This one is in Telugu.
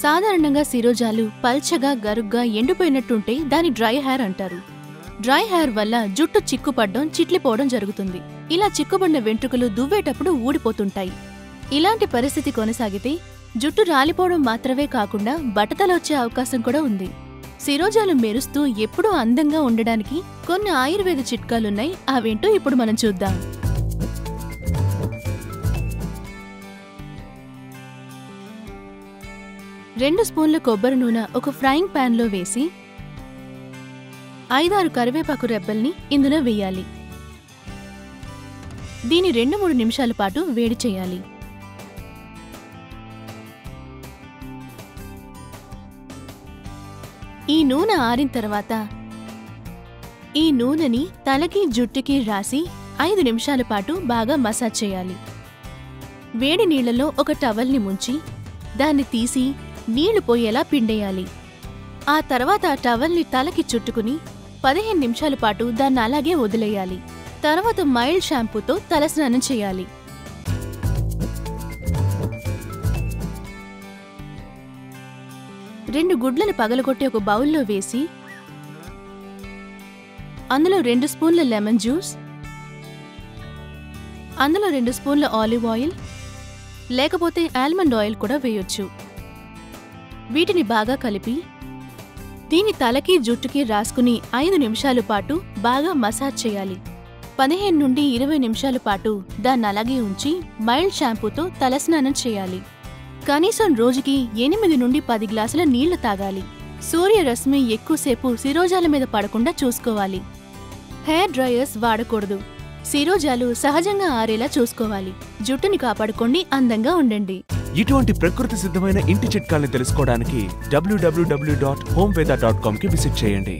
సాధారణంగా శిరోజాలు పల్చగా గరుగ్గా ఎండిపోయినట్టుంటే దాని డ్రై హెయిర్ అంటారు. డ్రై హెయిర్ వల్ల జుట్టు చిక్కుపడ్డం చిట్లిపోవడం జరుగుతుంది. ఇలా చిక్కుబడిన వెంట్రుకలు దువ్వేటప్పుడు ఊడిపోతుంటాయి. ఇలాంటి పరిస్థితి కొనసాగితే జుట్టు రాలిపోవడం మాత్రమే కాకుండా బట్టతలొచ్చే అవకాశం కూడా ఉంది. శిరోజాలు మెరుస్తూ ఎప్పుడూ అందంగా ఉండడానికి కొన్ని ఆయుర్వేద చిట్కాలున్నాయి. అవేంటో ఇప్పుడు మనం చూద్దాం. రెండు స్పూన్ల కొబ్బరి నూనె ఒక ఫ్రైయింగ్ ప్యాన్లో వేసి 5-6 కరివేపాకు రెబ్బల్ని ఇందులో వేయాలి. దీని 2-3 నిమిషాల పాటు వేడి చేయాలి. ఈ నూనె ఆరిన తర్వాత ఈ నూనెని తలకి జుట్టుకి రాసి 5 నిమిషాల పాటు బాగా మసాజ్ చేయాలి. వేడి నీళ్లలో ఒక టవల్ని ముంచి దాన్ని తీసి నీళ్లు పోయేలా పిండేయాలి. ఆ తర్వాత ఆ టవల్ని తలకి చుట్టుకుని 15 నిమిషాల పాటు దాన్ని అలాగే వదిలేయాలి. తర్వాత మైల్డ్ షాంపూతో తలస్నానం చేయాలి. రెండు గుడ్లను పగలగొట్టి ఒక బౌల్లో వేసి అందులో 2 స్పూన్ల లెమన్ జ్యూస్, అందులో 2 స్పూన్ల ఆలివ్ ఆయిల్ లేకపోతే ఆల్మండ్ ఆయిల్ కూడా వేయొచ్చు. వీటిని బాగా కలిపి దీని తలకి జుట్టుకి రాసుకుని 5 నిమిషాల పాటు బాగా మసాజ్ చేయాలి. 15 నుండి 20 నిమిషాల పాటు దాన్ని అలాగే ఉంచి మైల్డ్ షాంపూతో తలస్నానం చేయాలి. కనీసం రోజుకి 8 నుండి 10 గ్లాసుల నీళ్లు తాగాలి. సూర్యరశ్మి ఎక్కువసేపు శిరోజాల మీద పడకుండా చూసుకోవాలి. హెయిర్ డ్రైయర్స్ వాడకూడదు. శిరోజాలు సహజంగా ఆరేలా చూసుకోవాలి. జుట్టుని కాపాడుకోండి, అందంగా ఉండండి. ఇటువంటి ప్రకృతి సిద్ధమైన ఇంటి చిట్కాల్ని తెలుసుకోవడానికి www.homeveda.com కి విజిట్ చేయండి.